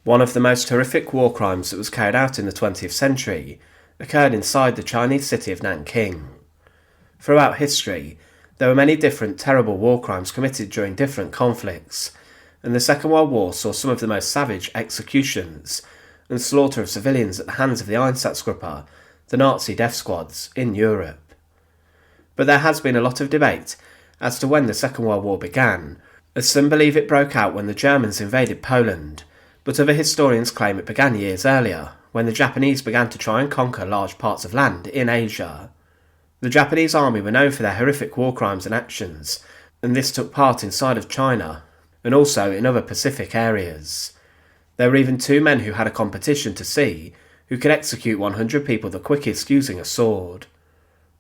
One of the most horrific war crimes that was carried out in the 20th century occurred inside the Chinese city of Nanking. Throughout history, there were many different terrible war crimes committed during different conflicts, and the Second World War saw some of the most savage executions and slaughter of civilians at the hands of the Einsatzgruppe, the Nazi death squads, in Europe. But there has been a lot of debate as to when the Second World War began, as some believe it broke out when the Germans invaded Poland, but other historians claim it began years earlier, when the Japanese began to try and conquer large parts of land in Asia. The Japanese army were known for their horrific war crimes and actions, and this took part inside of China, and also in other Pacific areas. There were even two men who had a competition to see who could execute 100 people the quickest using a sword.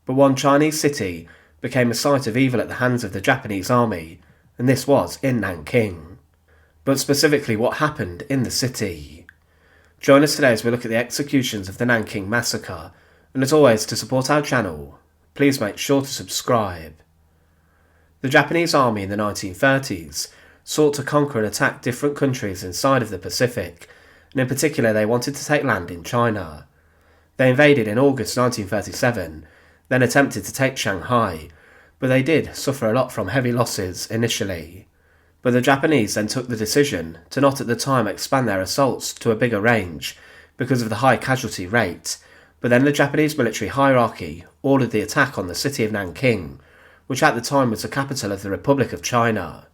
But one Chinese city became a site of evil at the hands of the Japanese army, and this was in Nanking. But specifically what happened in the city. Join us today as we look at the executions of the Nanking Massacre, and as always, to support our channel, please make sure to subscribe. The Japanese army in the 1930s sought to conquer and attack different countries inside of the Pacific, and in particular they wanted to take land in China. They invaded in August 1937, then attempted to take Shanghai, but they did suffer a lot from heavy losses initially. But the Japanese then took the decision to not at the time expand their assaults to a bigger range because of the high casualty rate, but then the Japanese military hierarchy ordered the attack on the city of Nanking, which at the time was the capital of the Republic of China.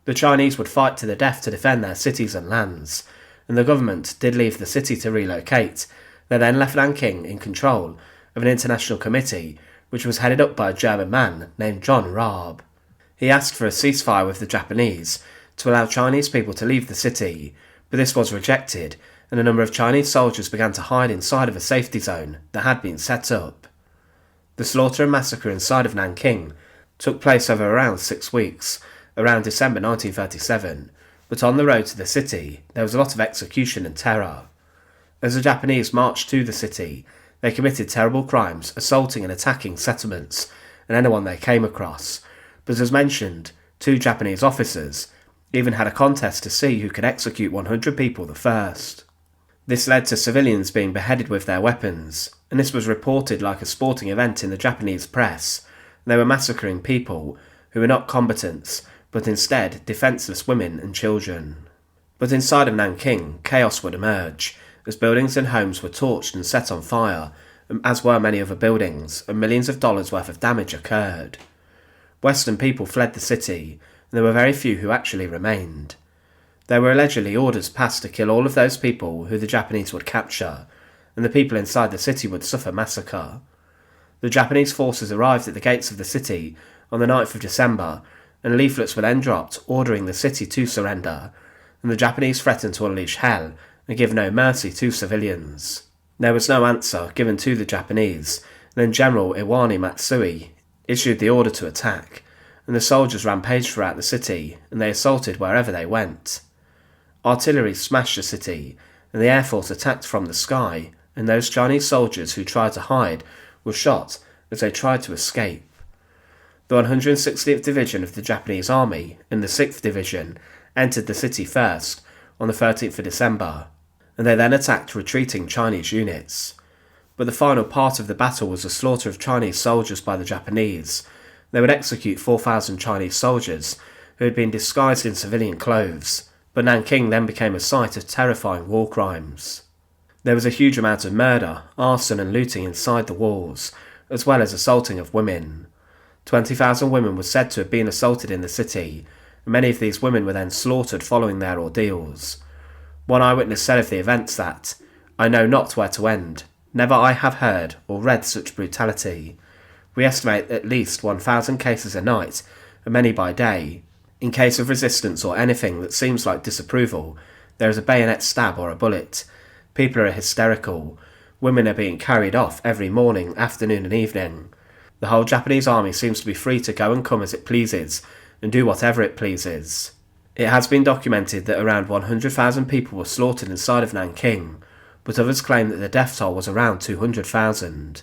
The Chinese would fight to the death to defend their cities and lands, and the government did leave the city to relocate. They then left Nanking in control of an international committee which was headed up by a German man named John Raab. He asked for a ceasefire with the Japanese to allow Chinese people to leave the city, but this was rejected, and a number of Chinese soldiers began to hide inside of a safety zone that had been set up. The slaughter and massacre inside of Nanking took place over around 6 weeks, around December 1937, but on the road to the city there was a lot of execution and terror. As the Japanese marched to the city, they committed terrible crimes, assaulting and attacking settlements and anyone they came across, but as mentioned, 2 Japanese officers even had a contest to see who could execute 100 people the first. This led to civilians being beheaded with their weapons, and this was reported like a sporting event in the Japanese press. They were massacring people who were not combatants, but instead defenceless women and children. But inside of Nanking, chaos would emerge, as buildings and homes were torched and set on fire, as were many other buildings, and millions of dollars worth of damage occurred. Western people fled the city, and there were very few who actually remained. There were allegedly orders passed to kill all of those people who the Japanese would capture, and the people inside the city would suffer massacre. The Japanese forces arrived at the gates of the city on the 9th of December, and leaflets were then dropped ordering the city to surrender, and the Japanese threatened to unleash hell and give no mercy to civilians. There was no answer given to the Japanese, and then General Iwani Matsui issued the order to attack, and the soldiers rampaged throughout the city, and they assaulted wherever they went. Artillery smashed the city, and the Air Force attacked from the sky, and those Chinese soldiers who tried to hide were shot as they tried to escape. The 160th Division of the Japanese Army and the 6th Division entered the city first on the 13th of December, and they then attacked retreating Chinese units. But the final part of the battle was the slaughter of Chinese soldiers by the Japanese. They would execute 4,000 Chinese soldiers who had been disguised in civilian clothes, but Nanking then became a site of terrifying war crimes. There was a huge amount of murder, arson and looting inside the walls, as well as assaulting of women. 20,000 women were said to have been assaulted in the city, and many of these women were then slaughtered following their ordeals. One eyewitness said of the events that, "I know not where to end. Never I have heard or read such brutality. We estimate at least 1,000 cases a night, and many by day. In case of resistance or anything that seems like disapproval, there is a bayonet stab or a bullet. People are hysterical. Women are being carried off every morning, afternoon and evening. The whole Japanese army seems to be free to go and come as it pleases, and do whatever it pleases." It has been documented that around 100,000 people were slaughtered inside of Nanking, but others claim that the death toll was around 200,000.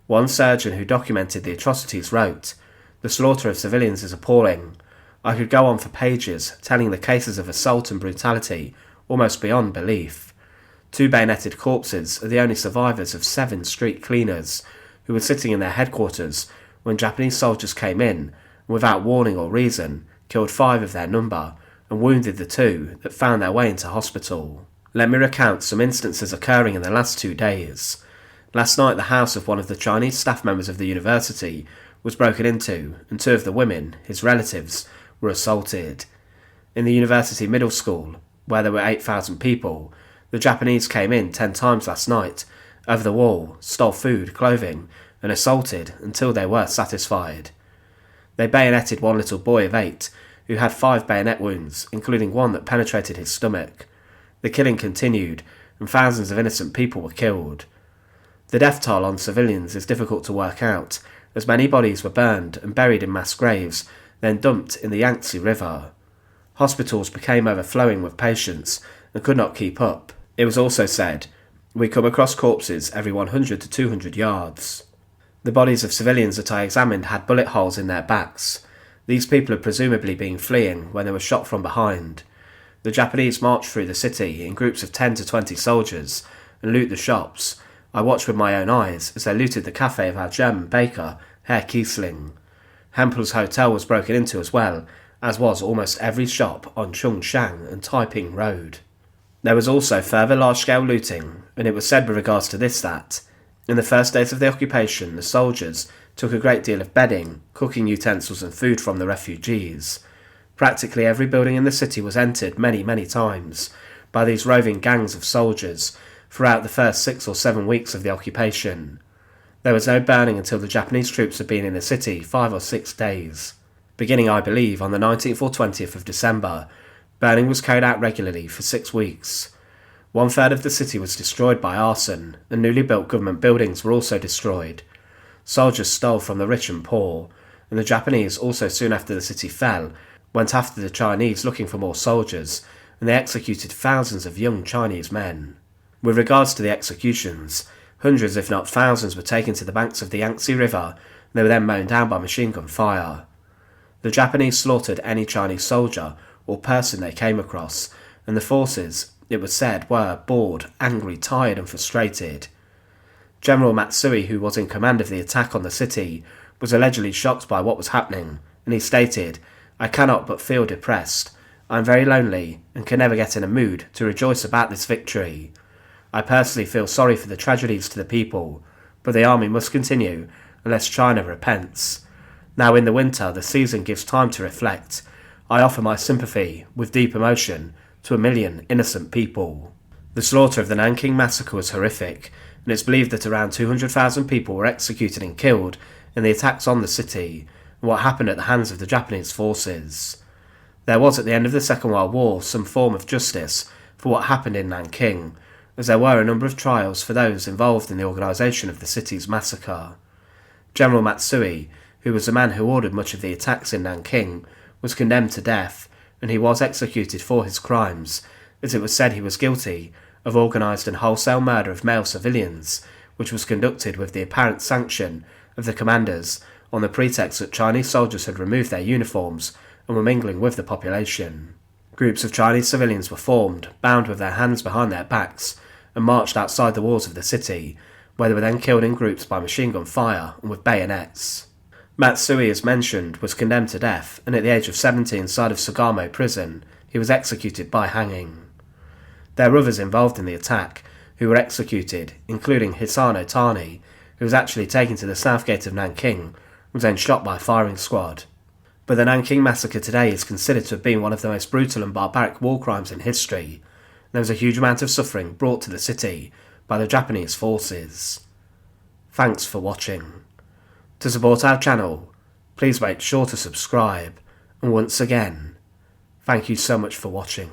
One surgeon who documented the atrocities wrote, "The slaughter of civilians is appalling. I could go on for pages telling the cases of assault and brutality, almost beyond belief. 2 bayoneted corpses are the only survivors of 7 street cleaners who were sitting in their headquarters when Japanese soldiers came in and, without warning or reason, killed 5 of their number and wounded the 2 that found their way into hospital. Let me recount some instances occurring in the last 2 days. Last night, the house of one of the Chinese staff members of the university was broken into, and 2 of the women, his relatives, were assaulted. In the university middle school, where there were 8,000 people, the Japanese came in 10 times last night, over the wall, stole food, clothing, and assaulted until they were satisfied. They bayoneted one little boy of 8, who had 5 bayonet wounds, including one that penetrated his stomach. The killing continued, and thousands of innocent people were killed. The death toll on civilians is difficult to work out, as many bodies were burned and buried in mass graves, then dumped in the Yangtze River. Hospitals became overflowing with patients and could not keep up. It was also said, "We come across corpses every 100 to 200 yards." The bodies of civilians that I examined had bullet holes in their backs. These people had presumably been fleeing when they were shot from behind. The Japanese marched through the city in groups of 10 to 20 soldiers and loot the shops. I watched with my own eyes as they looted the cafe of our German baker, Herr Kiesling. Hempel's hotel was broken into as well, as was almost every shop on Chungshang and Taiping Road. There was also further large-scale looting, and it was said with regards to this that, in the first days of the occupation, the soldiers took a great deal of bedding, cooking utensils and food from the refugees. Practically every building in the city was entered many, many times by these roving gangs of soldiers throughout the first 6 or 7 weeks of the occupation. There was no burning until the Japanese troops had been in the city 5 or 6 days. Beginning, I believe, on the 19th or 20th of December, burning was carried out regularly for 6 weeks. 1/3 of the city was destroyed by arson, and newly built government buildings were also destroyed. Soldiers stole from the rich and poor, and the Japanese also soon after the city fell went after the Chinese looking for more soldiers, and they executed thousands of young Chinese men. With regards to the executions, hundreds if not thousands were taken to the banks of the Yangtze River, and they were then mown down by machine gun fire. The Japanese slaughtered any Chinese soldier or person they came across, and the forces, it was said, were bored, angry, tired and frustrated. General Matsui, who was in command of the attack on the city, was allegedly shocked by what was happening, and he stated, "I cannot but feel depressed. I am very lonely and can never get in a mood to rejoice about this victory. I personally feel sorry for the tragedies to the people, but the army must continue unless China repents. Now in the winter the season gives time to reflect. I offer my sympathy, with deep emotion, to 1 million innocent people." The slaughter of the Nanking Massacre was horrific, and it's believed that around 200,000 people were executed and killed in the attacks on the city, and what happened at the hands of the Japanese forces. There was at the end of the Second World War some form of justice for what happened in Nanking, as there were a number of trials for those involved in the organisation of the city's massacre. General Matsui, who was the man who ordered much of the attacks in Nanking, was condemned to death, and he was executed for his crimes, as it was said he was guilty of organised and wholesale murder of male civilians, which was conducted with the apparent sanction of the commanders on the pretext that Chinese soldiers had removed their uniforms and were mingling with the population. Groups of Chinese civilians were formed, bound with their hands behind their backs, and marched outside the walls of the city, where they were then killed in groups by machine gun fire and with bayonets. Matsui, as mentioned, was condemned to death, and at the age of 70 inside of Sugamo prison, he was executed by hanging. There were others involved in the attack, who were executed, including Hisano Tani, who was actually taken to the south gate of Nanking, and was then shot by a firing squad. But the Nanking Massacre today is considered to have been one of the most brutal and barbaric war crimes in history. There was a huge amount of suffering brought to the city by the Japanese forces. Thanks for watching. To support our channel, please make sure to subscribe, and once again, thank you so much for watching.